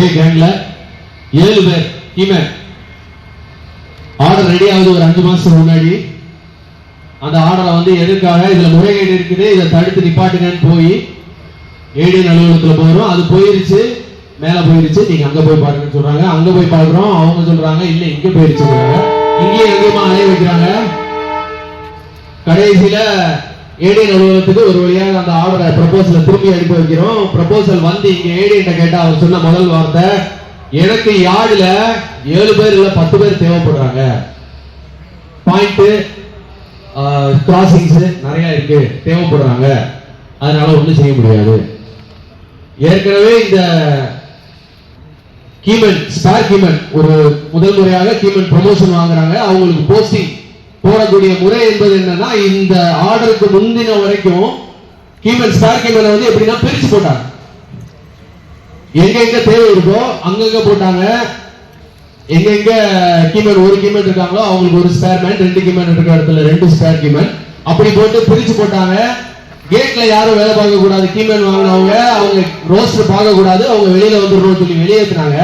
ஒரே கேங்ல 7 பேர் keyman. Order ready ஆகுது ஒரு 5 மாசத்துக்கு முன்னாடி. அந்த ஆர்டரை வந்து எதுக்காக இதுல முறைகேடு இருக்குது, இதை தடுத்து நிப்பாட்டுங்கன்னு போய் ஏடிஎன் அலுவலகத்துல போறோம். அது போயிருச்சு, மேல போயிருச்சு, நீங்க அங்க போய் பாருங்கன்னு சொல்றாங்க. அங்க போய் பாக்குறோம், அவங்க சொல்றாங்க இல்ல இங்க போயிருச்சு. இங்கே எங்கேயுமா அலைய வைக்கிறாங்க. கடைசியில ஏடிஎன் அலுவலகத்துக்கு ஒரு வழியாக அந்த ஆர்டரை ப்ரொபோசலை திரும்பி அனுப்பி வைக்கிறோம். ப்ரொபோசல் வந்து இங்க ஏடிஎன் கேட்டா அவர் சொன்ன முதல் வார்த்தை, எனக்கு யார்டுல 7 பேர் இல்ல 10 பேர் தேவைப்படுறாங்க. பாயிண்ட் கிராசிங்ஸ் நிறைய இருக்கு, தேவைப்படுறாங்க, அதனால ஒண்ணும் செய்ய முடியாது. ஏற்கனவே இந்த கீமன் ஸ்டார் கீமன் ஒரு முதல் முறையாக கீமன் ப்ரமோஷன் வாங்குறாங்க. அவங்களுக்கு போஸ்டிங் போடக்கூடிய முறை என்பது என்னன்னா, இந்த ஆர்டருக்கு முந்தின வரைக்கும் கீமன் ஸ்டார் கீமனை வந்து எப்படின்னா பிரிச்சு போட்டாங்க. எங்க எங்க தேவை இருக்கோ அங்கங்க போட்டாங்க. எங்க எங்க கீமன் ஒரு கீமன் இருக்காங்களோ அவங்களுக்கு ஒரு ஸ்பேர் மேன், 2 கீமன் இருக்கிற இடத்துல 2 ஸ்பேர் கீமன், அப்படி போட்டு பிரிச்சு போட்டாங்க. கேட்ல யாரும் வேலை பார்க்க கூடாது. கீமன் வாங்கினவங்க அவங்க ரோஸ்டர் பார்க்க கூடாது, அவங்க வெளியில வந்துடணும் சொல்லி வெளியேற்றினாங்க.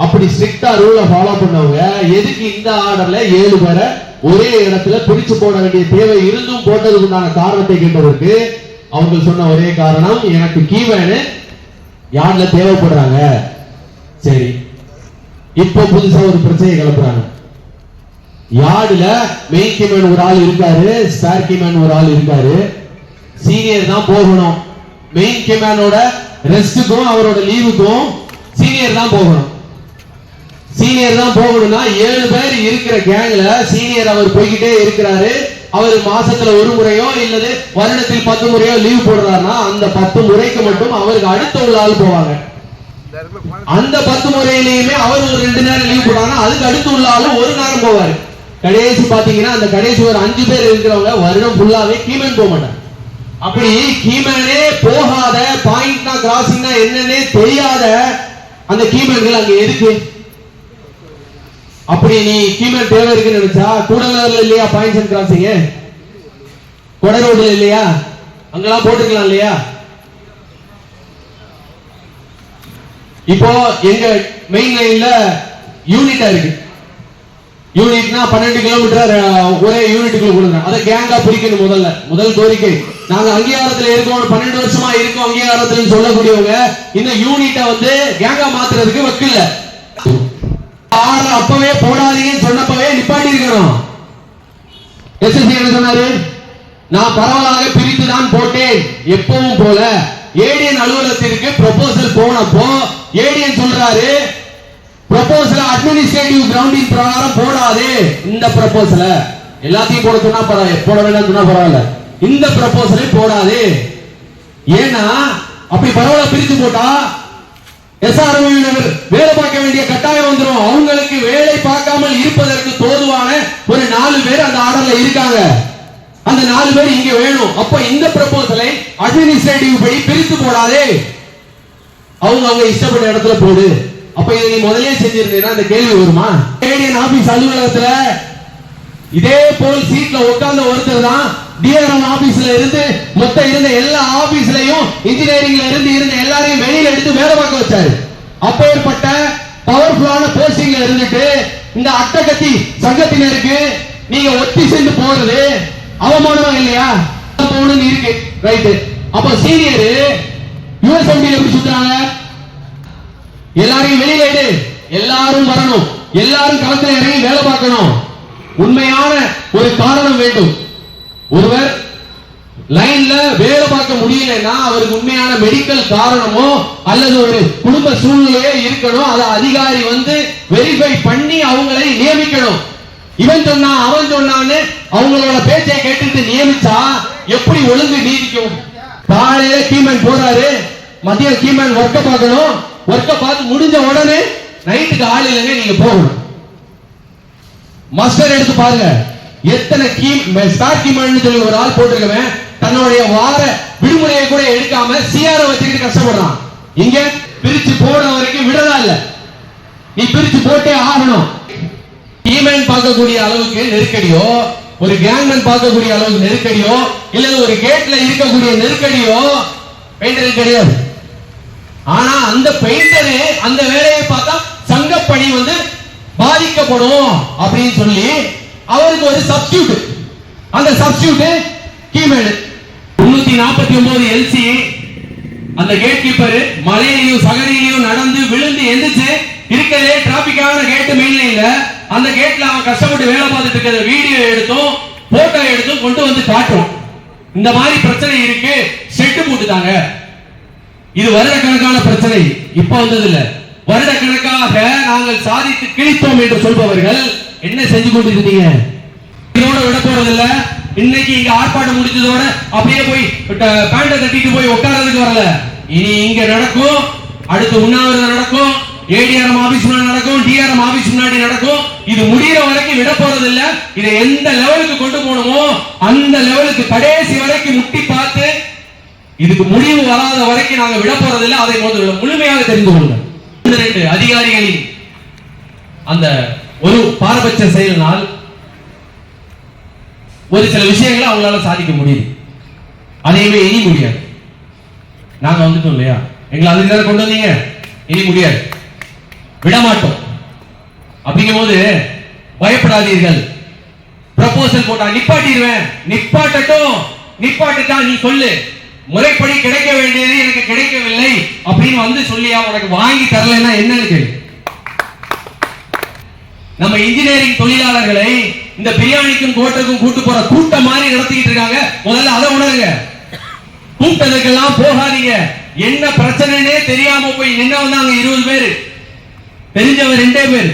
அப்படி ஸ்ட்ரிக்டா ரூலை ஃபாலோ பண்ணவங்க எதுக்கு இந்த ஆர்டர்ல 7 பேரை ஒரே இடத்துல பிரிச்சு போட வேண்டிய தேவை இருந்தும் போட்டதுக்கு உண்டான காரணத்தை கேட்டதற்கு அவங்க சொன்ன ஒரே காரணம், எனக்கு கீமேனு யார்ல தேவைப்படுறாங்க. சரி, இப்ப புதுசா ஒரு பிரச்சனை கிளப்புறாங்க. யார்டுல மெயின் கீமேன் ஒரு ஆள் இருக்காரு, ஸ்பேர் கீமேன் ஒரு ஆள் இருக்காரு. சீனியர் தான் போகணும். மெயின் கீமேனோட ரெஸ்டுக்கும் அவரோட லீவுக்கும் சீனியர் தான் போகணும். சீனியர் தான் போகணும்னா 7 பேர் இருக்கிற கேங்ல சீனியர் அவர் போய்கிட்டே இருக்கிறாரு. அவர் மாசத்துல ஒரு முறையோ இல்லது வருடத்தில் 10 முறையோ லீவ் போடுறாருன்னா அந்த 10 முறைக்கு மட்டும் அவருக்கு அடுத்த உள்ள ஆள் போவாங்க. அந்த 10 முறையிலேயுமே அவர் ஒரு 2 நேரம் லீவ் போடுறாங்கன்னா அதுக்கு அடுத்து உள்ள ஆளும் ஒரு நேரம் போவாரு. கடைசி பாத்தீங்கன்னா அந்த கடைசி ஒரு 5 பேர் இருக்கிறவங்க வருடம் ஃபுல்லாவே கீமேன் போக மாட்டாங்க. அப்படி கீமேனே போகாத, பாயிண்ட்னா கிராசிங்னா என்னன்னே தெரியாத அந்த கீமேன்கள் அங்க எதுக்கு? அப்படி நீ கீமேன் தேவை இருக்குன்னு நினைச்சா கூடலூர்ல இல்லையா பாயிண்ட்ஸ் அண்ட் கிராசிங், கொடரோடுல இல்லையா, அங்கெல்லாம் போட்டுக்கலாம் இல்லையா? இப்போ எங்க மெயின் லைன்ல யூனிட்டா இருக்கு. யூனிட்னா 12 கிலோமீட்டர் ஒரே யூனிட்டுக்குள்ள கொடுங்க. அதை கேங்கா பிரிக்கணும். முதல் கோரிக்கை, நாங்க அங்கீகாரத்துல இருக்கோம், 12 வருஷமா இருக்கோம் அங்கீகாரத்துல சொல்லக்கூடியவங்க இந்த யூனிட்டை வந்து கேங்கா மாத்துறதுக்கு வக்கில்ல. ஆர்டர் அப்பவே போடாதீங்கன்னு சொன்னப்பவே நிப்பாட்டி இருக்கணும். எஸ்எஸ்சி என்ன சொன்னாரு, நான் பரவலாக பிரித்து தான் போட்டேன். எப்பவும் போல ஏடிஎன் அலுவலகத்திற்கு ப்ரொபோசல் போனப்போ ஏடிஎன் சொல்றாரு, ப்ரொபோசல் அட்மினிஸ்ட்ரேட்டிவ் கிரவுண்டின் பிரகாரம் போடாது. இந்த ப்ரொபோசல எல்லாத்தையும் போட சொன்னா பரவாயில்ல, போட வேண்டாம் சொன்னா பரவாயில்ல, இந்த ப்ரொபோசலை போடாது. ஏன்னா அப்படி பரவலா பிரித்து போட்டா எஸ்ஆர்ஓவினர் வேலை பார்க்க வேண்டிய கட்டாயம் வந்துடும். அவங்களுக்கு வேலை பார்க்காமல் இருப்பதற்கு தோதுவான ஒரு 4 பேர் அந்த ஆர்டர்ல இருக்காங்க. அந்த 4 பேர் இங்க வேணும். அப்ப இந்த ப்ரொபோசலை அட்மினிஸ்ட்ரேட்டிவ் படி பிரித்து போடாதே, அவங்க இஷ்டப்பட்ட இடத்துல போடு. அப்ப இதை நீ முதலே செஞ்சிருந்தீங்கன்னா இந்த கேள்வி வருமா? ஏடிஎன் ஆபீஸ் அலுவலகத்துல இதே போல் சீட்ல உட்கார்ந்த ஒருத்தர் தான் டிஆர்எம் ஆபீஸ்ல இருந்து மொத்த இருந்த எல்லா ஆபீஸ்லயும் இன்ஜினியரிங்ல இருந்த எல்லாரையும் வெளியில எடுத்து வேலை பார்க்க வச்சாரு. அப்பேற்பட்ட பவர்ஃபுல்லான போஸ்டிங்ல இருந்துட்டு இந்த அட்டகத்தி சங்கத்தினருக்கு நீங்க ஒத்தி சென்று போறது அவமானமா இல்லையா? போகணும்னு இருக்கு, ரைட்டு. அப்ப சீனியர் யூஎஸ்எம்டி எப்படி சுத்துறாங்க? எல்லாரையும் வெளியில எடு, எல்லாரும் வரணும், எல்லாரும் களத்தில் இறங்கி வேலை பார்க்கணும். உண்மையான ஒரு காரணம் வேண்டும். ஒருவர் லைன்ல வேலை பார்க்க முடியலன்னா அவருக்கு உண்மையான மெடிக்கல் காரணமோ அல்லது ஒரு குடும்ப சூழ்நிலையே இருக்கணும். அதை அதிகாரி வந்து வெரிஃபை பண்ணி அவங்களை நியமிக்கணும். இவன் சொன்னா அவன் சொன்னான்னு அவங்களோட பேச்சை கேட்டுட்டு நியமிச்சா எப்படி ஒழுங்கு நீதிக்கும்? காலையில கீமேன் போறாரு, மதியம் கீமேன் ஒர்க்க பார்க்கணும், ஒர்க்க பார்த்து முடிஞ்ச உடனே நைட்டுக்கு ஆள் இல்லைங்க நீங்க போகணும். மாஸ்டர் எடுத்து பாருங்க, எத்தனை ஸ்டார் கீமேன் சொல்லி ஒரு ஆள் போட்டிருக்கவன் தன்னுடைய வார விடுமுறையை கூட எடுக்காம சிஆர் வச்சுக்கிட்டு கஷ்டப்படுறான். இங்க பிரிச்சு போட வரைக்கும் விடதா இல்ல, நீ பிரிச்சு போட்டே ஆகணும். கீமேன் பார்க்கக்கூடிய அளவுக்கு நெருக்கடியோ, ஒரு கேங்மேன் பார்க்கக்கூடிய அளவுக்கு நெருக்கடியோ, இல்ல ஒரு கேட்ல இருக்கக்கூடிய நெருக்கடியோ பெயிண்டருக்கு கிடையாது. ஆனா அந்த பெயிண்டரு அந்த வேலையை பார்த்தா சங்கப்பணி வந்து பாதிக்கப்படும் அப்படின்னு சொல்லி அவருக்கு ஒரு சப்ஸ்டியூட், அந்த சப்ஸ்டியூட் கீமேன் 349 எல்சி. அந்த கேட் கீப்பர் மலையிலையும் சகதியிலையும் நடந்து விழுந்து எந்திரிச்சு இருக்கிறதே டிராபிக்கான கேட் மெயின் லைன்ல அந்த கேட்ல அவன் கஷ்டப்பட்டு வேலை பார்த்துட்டு இருக்கிற வீடியோ எடுத்தும் போட்டோ எடுத்தும் கொண்டு வந்து காட்டுறோம். இந்த மாதிரி பிரச்சனை இருக்கு, செட்டு போட்டுட்டாங்க. இது வருடக்கணக்கான பிரச்சனை, இப்ப வந்தது இல்ல. வருடக்கணக்காக நாங்கள் சாதித்து கிழித்தோம் என்று சொல்பவர்கள் என்ன செஞ்சு கொண்டிருந்தீங்க? இதோட விட போறதில்ல. இன்னைக்கு இங்க ஆர்ப்பாட்டம் முடிச்சதோட அப்படியே போய் பேண்ட தட்டிட்டு போய் உட்கார்றதுக்கு வரல. இனி இங்க நடக்கும், அடுத்து உண்ணாவிரதம் நடக்கும், ஏடிஆர்எம் ஆபீஸ் முன்னாடி நடக்கும், டிஆர்எம் ஆபீஸ் முன்னாடி நடக்கும். இது முடிகிற வரைக்கும் விட போறது இல்ல. இதை எந்த லெவலுக்கு கொண்டு போகணுமோ அந்த லெவலுக்கு கடைசி வரைக்கும் முட்டி பார்த்து இதுக்கு முடிவு வராத வரைக்கும் நாங்க விட போறது இல்ல. அதை முழுமையாக தெரிந்து கொள்ளுங்கள். 2 அதிகாரிகளின் அந்த ஒரு பாரபட்ச செயலினால் ஒரு சில விஷயங்களை அவங்களால சாதிக்க முடியுது, அதையுமே இனி முடியாது. நாங்க வந்துட்டோம் இல்லையா, எங்களை அதுக்கு கொண்டு வந்தீங்க, இனி முடியாது, விடமாட்டோம். அப்படிங்கும் போது பயப்படாதீர்கள். ப்ரொபோசல் போட்டா நிப்பாட்டிடுவேன், நிப்பாட்டட்டும், நிப்பாட்டுட்டா நீ சொல்லு, முறைப்படி கிடைக்க வேண்டியது எனக்கு கிடைக்கவில்லை அப்படின்னு வந்து சொல்லியா உனக்கு வாங்கி தரலன்னா என்னன்னு கேளு. நம்ம இன்ஜினியரிங் தொழிலாளர்களை இந்த பிரியாணிக்கும் கோட்டருக்கும் கூட்டு போற கூட்டம் மாதிரி நடத்திக்கிட்டு இருக்காங்க. முதல்ல அதை உணருங்க. கூட்டத்துக்கெல்லாம் போகாதீங்க. என்ன பிரச்சனைனே தெரியாம போய் நின்ன வந்தாங்க 20 பேர், தெரிஞ்சவர் 2 பேர்.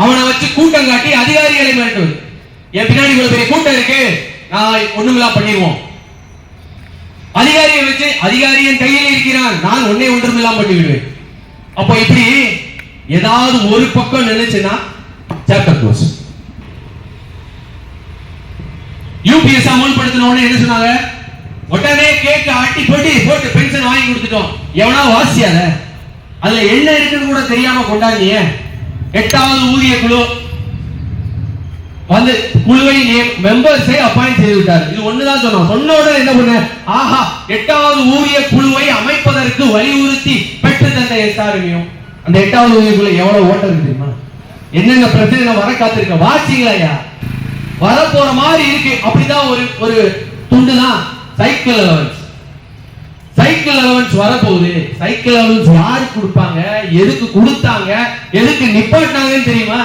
அவனை வச்சு கூட்டம் காட்டி அதிகாரிகளை மிரட்டுவது. என் பின்னாடி இவ்வளவு பெரிய கூட்டம் இருக்கு, நான் ஒண்ணுமில்லா பண்ணிடுவோம். அதிகாரியை வச்சு அதிகாரியின் கையில் இருக்கிறான், நான் ஒன்னே ஒன்றுமில்லாம் பண்ணி விடுவேன். அப்ப இப்படி ஏதாவது ஒரு பக்கம் நினைச்சுன்னா சாப்டர் க்ளோஸ். யூபிஎஸ் அமல்படுத்தின உடனே என்ன சொன்னாங்க? உடனே கேக்க ஆட்டி போட்டு பென்ஷன் வாங்கி கொடுத்துட்டோம். எவனா வாசியாத அதுல என்ன இருக்குன்னு கூட தெரியாம கொண்டாடிய 8வது ஊதிய குழு வந்து குழுவை மெம்பர்ஸை அப்பாயிண்ட் செய்து விட்டார். இது ஒண்ணுதான் சொன்னோம். சொன்ன உடனே என்ன பண்ண? ஆஹா, 8வது ஊதிய குழுவை அமைப்பதற்கு வலியுறுத்தி பெற்று தந்த எஸ்ஆர்எம். அந்த 8வது ஊதிய குழு எவ்வளவு ஓட்டம் இருக்கு தெரியுமா? என்னென்ன பிரச்சனை வர காத்திருக்க வாட்சிங்களா? வரப்போற மாதிரி இருக்கு. அப்படிதான் ஒரு துண்டு தான் சைக்கிள் அலவன்ஸ். சைக்கிள் அலவன்ஸ் வரப்போகுது. சைக்கிள் அலவன்ஸ் யாரு கொடுப்பாங்க, எதுக்கு கொடுத்தாங்க, எதுக்கு நிப்பாட்டினாங்கன்னு தெரியுமா?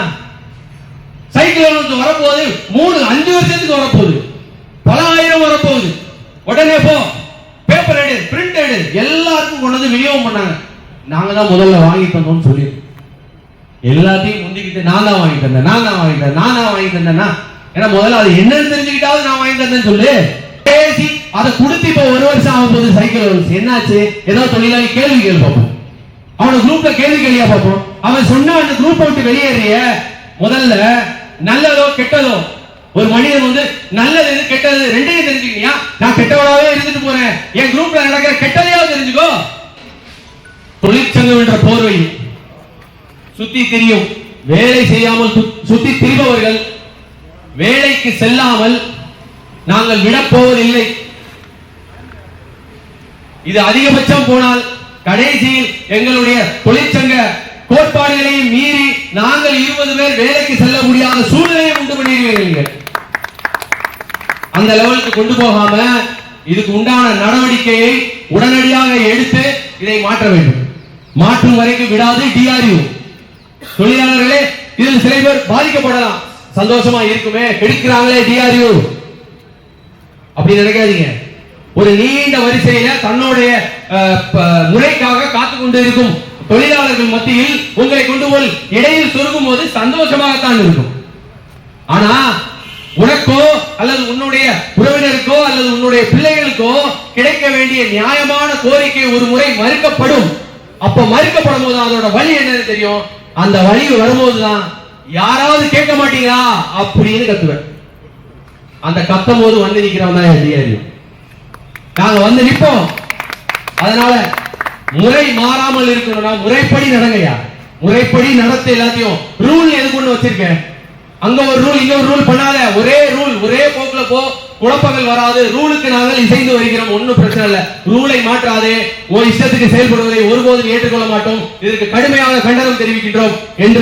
சைக்கிள் அலவன்ஸ் வரப்போகுது. 3-5 வருஷத்துக்கு வரப்போகுது, பல ஆயிரம் வரப்போகுது. உடனே போ, பேப்பர் எடு, பிரிண்ட் எடு, எல்லாருக்கும் கொண்டு வந்து விநியோகம் பண்ணாங்க. நாங்க தான் முதல்ல வாங்கி தந்தோம்னு சொல்லி எல்லாத்தையும் முந்திக்கிட்டு நான் தான் வாங்கி தந்தேன், நான் தான் வாங்கி தந்தேன், நான் தான் வாங்கி தந்தேன்னா, ஏன்னா முதல்ல அது என்னன்னு தெரிஞ்சுக்கிட்டாவது நான் வாங்கி தந்தேன்னு சொல்லு. பேசி அதை கொடுத்து இப்ப 1 வருஷம் ஆகும் போது சைக்கிள் அலவன்ஸ் என்னாச்சு? ஏதோ தொழிலாளி கேள்வி பார்ப்போம், அவன குரூப்ல கேள்வி கேள்வியா பார்ப்போம். அவன் சொன்ன அந்த குரூப் விட்டு வெளியேறிய முதல்ல நல்லதோ கெட்டதோ ஒரு மனிதன் வந்து நல்லது எது கெட்டது ரெண்டையும் தெரிஞ்சுக்கிட்டியா? நான் கெட்டவளாவே இருந்துட்டு போறேன், என் குரூப்ல நடக்கிற கெட்டதையாவது தெரிஞ்சுக்கோ. தொழிற்சங்கம் என்ற போர்வை சுத்தி தெரியும். வேலை செய்யாமல் சுத்தி திரிபவர்கள் வேலைக்கு செல்லாமல் நாங்கள் விடப்போவதில்லை. இது அதிகபட்சம் போனால் கடைசியில் எங்களுடைய தொழிற்சங்க கோட்பாடுகளையும் மீறி நாங்கள் 20 பேர் வேலைக்கு செல்ல முடியாத சூழ்நிலையை உண்டு பண்ணிடுவீர்கள். அந்த லெவலுக்கு கொண்டு போகாம இதுக்கு உண்டான நடவடிக்கையை உடனடியாக எடுத்து இதை மாற்ற வேண்டும். மாற்றும் வரைக்கும் விடாது டிஆர்யூ. தொழிலாளர்களே, இதில் சில பேர் பாதிக்கப்படலாம். சந்தோஷமா இருக்குமே, கெடுக்கிறாங்களே டிஆர்யூ அப்படி நினைக்காதீங்க. ஒரு நீண்ட வரிசையில தன்னுடைய முறைக்காக காத்து கொண்டு இருக்கும் தொழிலாளர்கள் மத்தியில் உங்களை கொண்டு போய் இடையில் சொருகும் போது சந்தோஷமாகத்தான் இருக்கும். ஆனா உனக்கோ அல்லது உன்னுடைய உறவினருக்கோ அல்லது உன்னுடைய பிள்ளைகளுக்கோ கிடைக்க வேண்டிய நியாயமான கோரிக்கை ஒரு முறை மறுக்கப்படும். அப்ப மறுக்கப்படும் போது அதோட வழி என்னன்னு தெரியும். அந்த வழி வரும்போதுதான் யாராவது கேட்க மாட்டீங்களா அப்படின்னு கத்துவேன். அந்த கத்தும் போது வந்து நிக்கிறவன் தான் அதிகாரி. நாங்க வந்து நிப்போம். அதனால முறை மாறாமல் இருக்கணும்னா முறைப்படி நடங்கயா. முறைப்படி நடத்த எல்லாத்தையும் ரூல் எது கொண்டு வச்சிருக்கேன். அங்க ஒரு ரூல் இங்க ஒரு ரூல் பண்ணாத. ஒரே ரூல், ஒரே போக்குல போ, குழப்பங்கள் வராது, ரூலுக்கு நாங்கள் இசைந்து வருகிறோம், ஒன்னும் பிரச்சனை இல்ல, ரூலை மாற்றாதே, இஷ்டத்துக்கு செயல்படுவதை ஒருபோதும் ஏற்றுக்கொள்ள மாட்டோம், இதற்கு கடுமையாக கண்டனம் தெரிவிக்கின்றோம் என்று